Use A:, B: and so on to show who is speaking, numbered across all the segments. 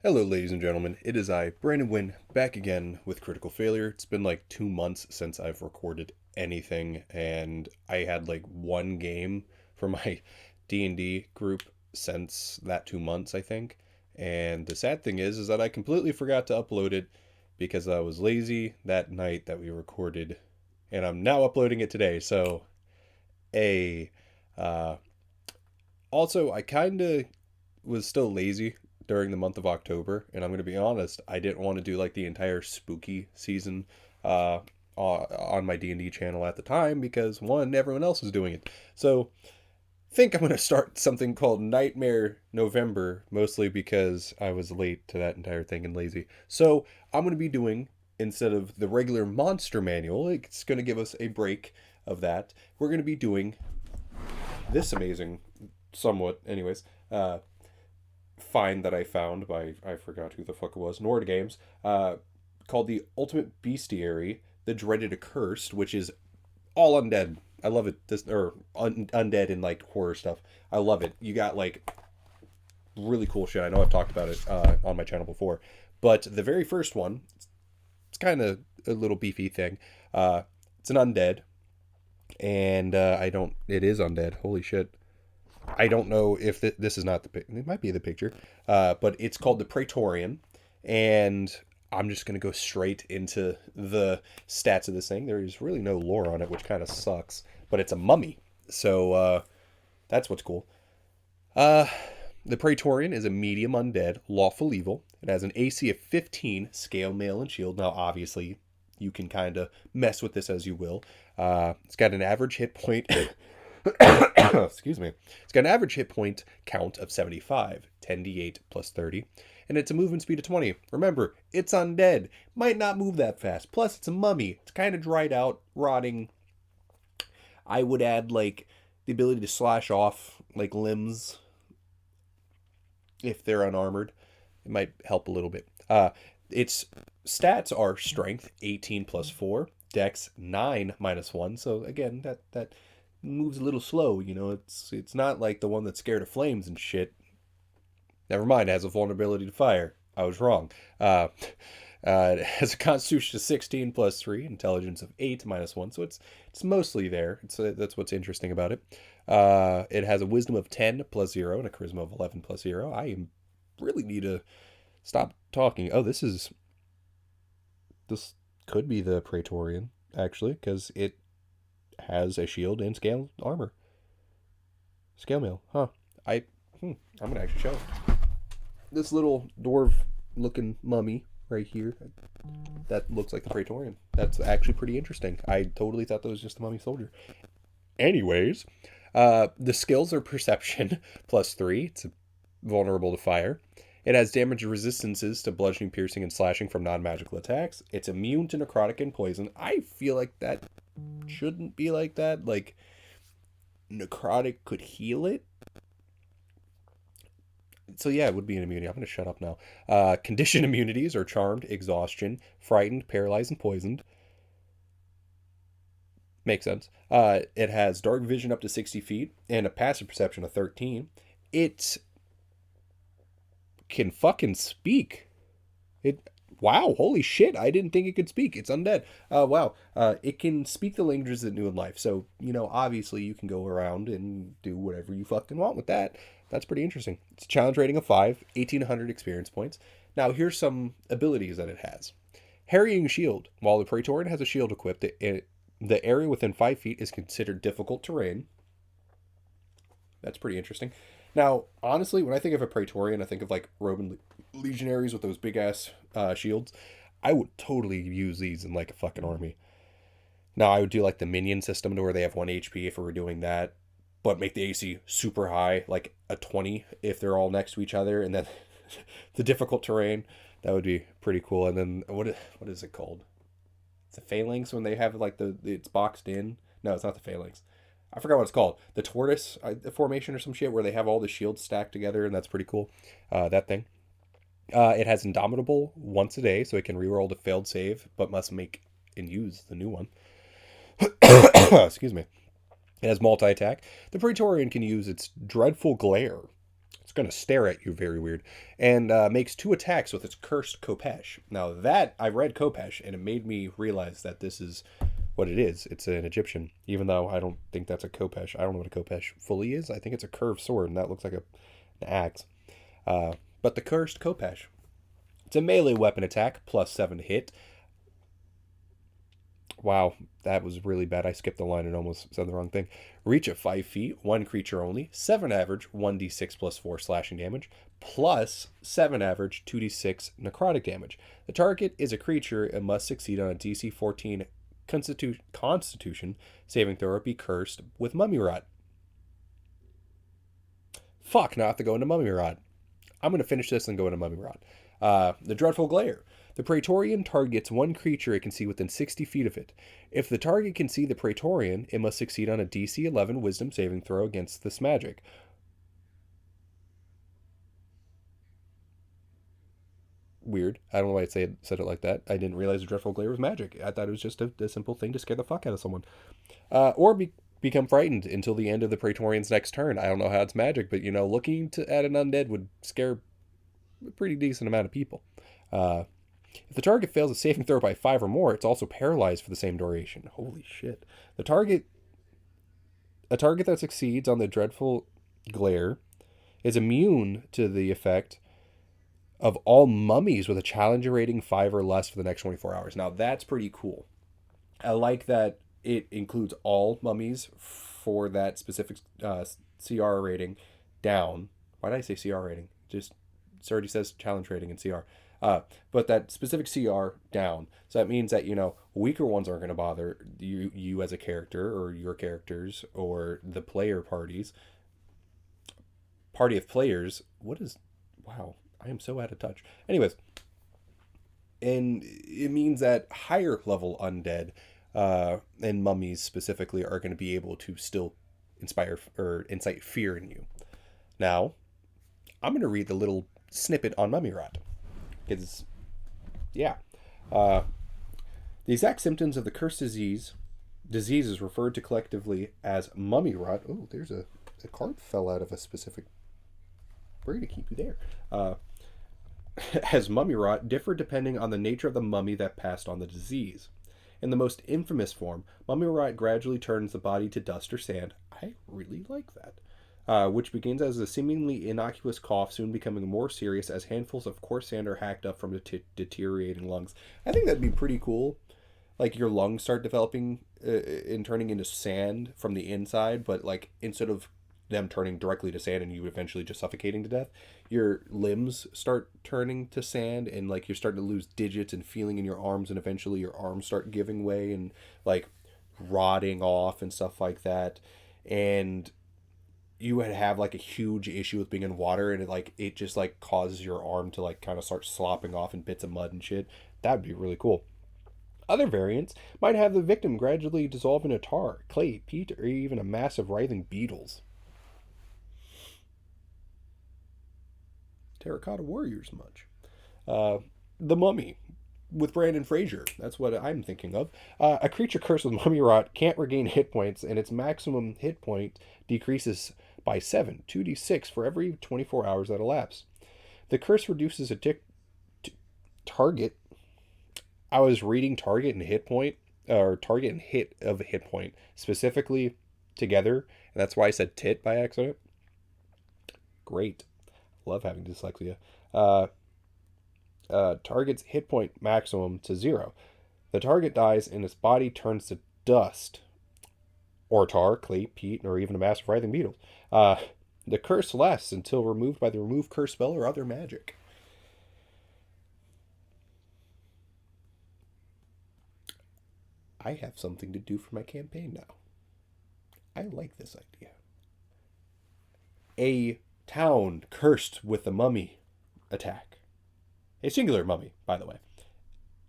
A: Hello, ladies and gentlemen. It is I, Brandon Wynn, back again with Critical Failure. It's been like 2 months since I've recorded anything, and I had like one game for my D&D group since that 2 months, I think. And the sad thing is that I completely forgot to upload it because I was lazy that night that we recorded, and I'm now uploading it today. So, a uh, also I kind of was still lazy during the month of October, and I'm going to be honest, I didn't want to do like the entire spooky season on my D&D channel at the time because one, everyone else was doing it. So, I think I'm going to start something called Nightmare November, mostly because I was late to that entire thing and lazy. So, I'm going to be doing, instead of the regular monster manual, it's going to give us a break of that. We're going to be doing this amazing, somewhat, anyways, find that I found by, I forgot who the fuck it was, Nord Games, called the Ultimate Bestiary, the Dreaded Accursed, which is all undead. I love it. This or undead and like horror stuff. I love it. You got like really cool shit. I know I've talked about it on my channel before, but the very first one, it's kind of a little beefy thing. It's an undead, and I don't. It is undead. Holy shit! I don't know if this is not the it might be the picture, but it's called the Praetorian, and I'm just gonna go straight into the stats of this thing. There is really no lore on it, which kind of sucks, but it's a mummy, so that's what's cool. Uh, the Praetorian is a medium undead, lawful evil. It has an AC of 15, scale, mail, and shield. Now, obviously, you can kind of mess with this as you will. It's got an average hit point. Excuse me. It's got an average hit point count of 75, 10d8 plus 30, and it's a movement speed of 20. Remember, it's undead. Might not move that fast. Plus, it's a mummy. It's kind of dried out, rotting. I would add, like, the ability to slash off, like, limbs if they're unarmored. It might help a little bit. Its stats are strength 18 plus 4, dex 9 minus 1. So, again, that moves a little slow. It's not like the one that's scared of flames and shit. Never mind, it has a vulnerability to fire. I was wrong. It has a constitution of 16 plus 3, intelligence of 8 minus 1, so it's mostly there. That's what's interesting about it. It has a wisdom of 10 plus 0 and a charisma of 11 plus 0. Really need to stop talking. Oh, this could be the Praetorian, actually, because it has a shield and scale armor. Scale mail, huh? I, I'm gonna actually show it. This little dwarf looking mummy right here, that looks like the Praetorian. That's actually pretty interesting. I totally thought that was just a mummy soldier. Anyways, the skills are perception plus 3. It's vulnerable to fire. It has damage resistances to bludgeoning, piercing, and slashing from non-magical attacks. It's immune to necrotic and poison. I feel like that shouldn't be like that. Like, necrotic could heal it. So yeah, it would be an immunity. I'm going to shut up now. Condition immunities are charmed, exhaustion, frightened, paralyzed, and poisoned. Makes sense. It has dark vision up to 60 feet and a passive perception of 13. It can fucking speak. It Wow, holy shit! I didn't think it could speak. It's undead. Wow. It can speak the languages it knew in life. So obviously, you can go around and do whatever you fucking want with that. That's pretty interesting. It's a challenge rating of 5, 1,800 experience points. Now, here's some abilities that it has. Harrying Shield. While the Praetorian has a shield equipped, the area within 5 feet is considered difficult terrain. That's pretty interesting. Now, honestly, when I think of a Praetorian, I think of like Roman legionaries with those big ass shields. I would totally use these in like a fucking army. Now, I would do like the minion system to where they have 1 HP if we were doing that, but make the AC super high, like a 20 if they're all next to each other, and then the difficult terrain. That would be pretty cool. And then what is it called? It's the phalanx when they have like it's boxed in. No, it's not the phalanx. I forgot what it's called. The tortoise formation or some shit where they have all the shields stacked together, and that's pretty cool. That thing. It has Indomitable once a day, so it can reroll the failed save, but must make and use the new one. Excuse me. It has multi attack. The Praetorian can use its Dreadful Glare. It's going to stare at you very weird. And makes 2 attacks with its cursed Kopesh. Now that, I read Kopesh, and it made me realize that this is what it is. It's an Egyptian, even though I don't think that's a Kopesh. I don't know what a Kopesh fully is. I think it's a curved sword, and that looks like an axe. But the cursed Kopesh. It's a melee weapon attack, +7 to hit. Wow, that was really bad. I skipped the line and almost said the wrong thing. Reach at 5 feet, 1 creature only, 7 average, 1d6 plus 4 slashing damage, plus 7 average, 2d6 necrotic damage. The target is a creature and must succeed on a DC 14 Constitution saving throw or be cursed with Mummy Rot. Fuck, now I have to go into Mummy Rot. I'm going to finish this and go into Mummy Rot. The Dreadful Glare. The Praetorian targets 1 creature it can see within 60 feet of it. If the target can see the Praetorian, it must succeed on a DC 11 Wisdom saving throw against this magic. Weird. I don't know why I said it like that. I didn't realize the Dreadful Glare was magic. I thought it was just a simple thing to scare the fuck out of someone. Or become frightened until the end of the Praetorian's next turn. I don't know how it's magic, but, looking at an undead would scare a pretty decent amount of people. If the target fails a saving throw by 5 or more, it's also paralyzed for the same duration. Holy shit. A target that succeeds on the Dreadful Glare is immune to the effect of all mummies with a challenger rating 5 or less for the next 24 hours. Now, that's pretty cool. I like that it includes all mummies for that specific CR rating down. Why did I say CR rating? Just, it already says challenge rating and CR. But that specific CR down. So that means that, weaker ones aren't going to bother you as a character or your characters or the player parties. Party of players. Wow, I am so out of touch. Anyways, and it means that higher level undead and mummies specifically are going to be able to still inspire or incite fear in you. Now, I'm going to read the little snippet on Mummy Rot. Because, yeah. The exact symptoms of the cursed disease is referred to collectively as Mummy Rot. Oh, there's a card fell out of a specific... We're going to keep you there. As Mummy Rot differ depending on the nature of the mummy that passed on the disease. In the most infamous form, Mummy Rot gradually turns the body to dust or sand. I really like that. Which begins as a seemingly innocuous cough, soon becoming more serious as handfuls of coarse sand are hacked up from the deteriorating lungs. I think that'd be pretty cool. Like, your lungs start developing and turning into sand from the inside, but, like, instead of them turning directly to sand and you eventually just suffocating to death, your limbs start turning to sand and, like, you're starting to lose digits and feeling in your arms, and eventually your arms start giving way and, like, rotting off and stuff like that. And you would have, like, a huge issue with being in water, and it just, like, causes your arm to, like, kind of start slopping off in bits of mud and shit. That would be really cool. Other variants might have the victim gradually dissolve into tar, clay, peat, or even a mass of writhing beetles. Terracotta Warriors much. The Mummy with Brandon Fraser. That's what I'm thinking of. A creature cursed with Mummy Rot can't regain hit points, and its maximum hit point decreases by 7, 2d6 for every 24 hours that elapse. The curse reduces a target. I was reading target and hit point, or target and hit of a hit point, specifically together, and that's why I said tit by accident. Great. Love having dyslexia. Target's hit point maximum to 0. The target dies and its body turns to dust, or tar, clay, peat, or even a mass of writhing beetles. The curse lasts until removed by the remove curse spell or other magic. I have something to do for my campaign now. I like this idea. A town cursed with the mummy attack. A singular mummy, by the way.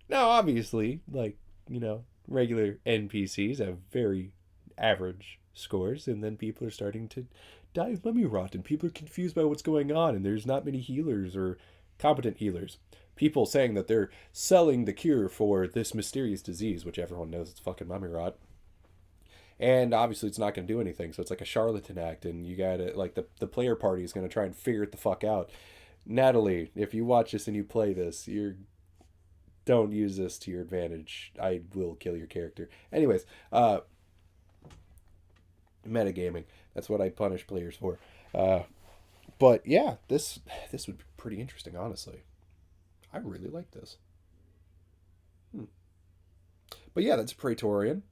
A: Now, obviously, regular NPCs have very average scores, and then people are starting to die of mummy rot, and people are confused by what's going on, and there's not many healers or competent healers. People saying that they're selling the cure for this mysterious disease, which everyone knows it's fucking mummy rot. And obviously, it's not going to do anything. So it's like a charlatan act, and you got to, like, the player party is going to try and figure it the fuck out. Natalie, if you watch this and you play this, don't use this to your advantage. I will kill your character. Anyways, metagaming. That's what I punish players for. But yeah, this would be pretty interesting, honestly. I really like this. But yeah, that's Praetorian.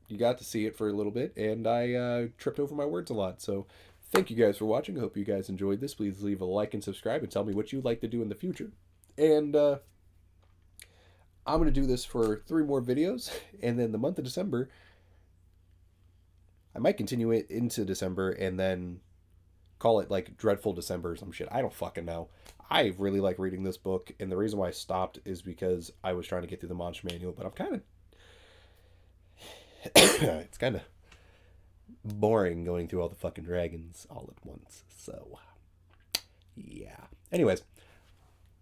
A: You got to see it for a little bit, and I tripped over my words a lot. So thank you guys for watching. I hope you guys enjoyed this. Please leave a like and subscribe and tell me what you'd like to do in the future. And I'm going to do this for 3 more videos, and then the month of December, I might continue it into December and then call it like Dreadful December or some shit. I don't fucking know. I really like reading this book, and the reason why I stopped is because I was trying to get through the Monster Manual, but I'm kind of it's kind of boring going through all the fucking dragons all at once. So, yeah. Anyways,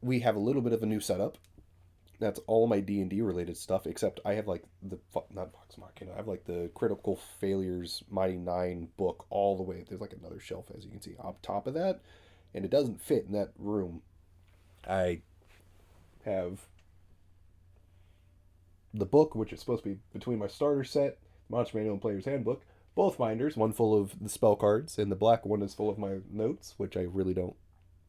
A: we have a little bit of a new setup. That's all my D&D related stuff, except I have like the not Vox Machina. I have like the Critical Failures Mighty Nine book all the way. There's like another shelf, as you can see, up top of that, and it doesn't fit in that room. I have the book, which is supposed to be between my starter set, Monster Manual, and Player's Handbook. Both binders, one full of the spell cards, and the black one is full of my notes, which I really don't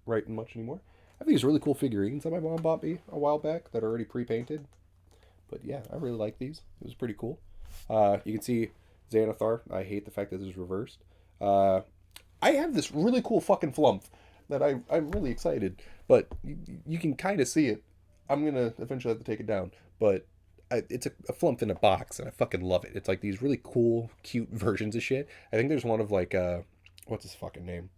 A: write much anymore. I have these really cool figurines that my mom bought me a while back that are already pre-painted. But yeah, I really like these. It was pretty cool. You can see Xanathar. I hate the fact that this is reversed. I have this really cool fucking flump that I'm really excited. But you can kind of see it. I'm going to eventually have to take it down. But it's a flump in a box, and I fucking love it. It's like these really cool, cute versions of shit. I think there's one of like, what's his fucking name?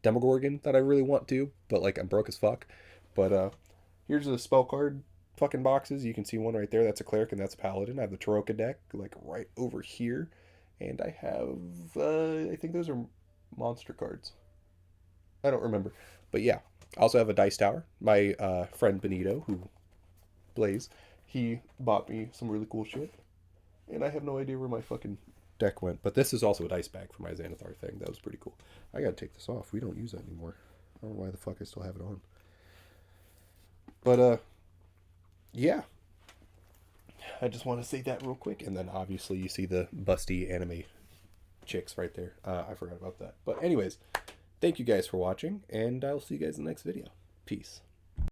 A: Demogorgon that I really want to, but like I'm broke as fuck. But here's the spell card fucking boxes. You can see one right there. That's a cleric and that's a paladin. I have the Taroka deck like right over here, and I have I think those are monster cards. I don't remember, but yeah. I also have a dice tower. My friend Benito, who plays, he bought me some really cool shit, and I have no idea where my fucking deck went. But this is also a dice bag for my Xanathar thing. That was pretty cool. I gotta take this off. We don't use that anymore. I don't know why the fuck I still have it on. But yeah. I just want to say that real quick, and then obviously you see the busty anime chicks right there. I forgot about that. But anyways, thank you guys for watching, and I'll see you guys in the next video. Peace.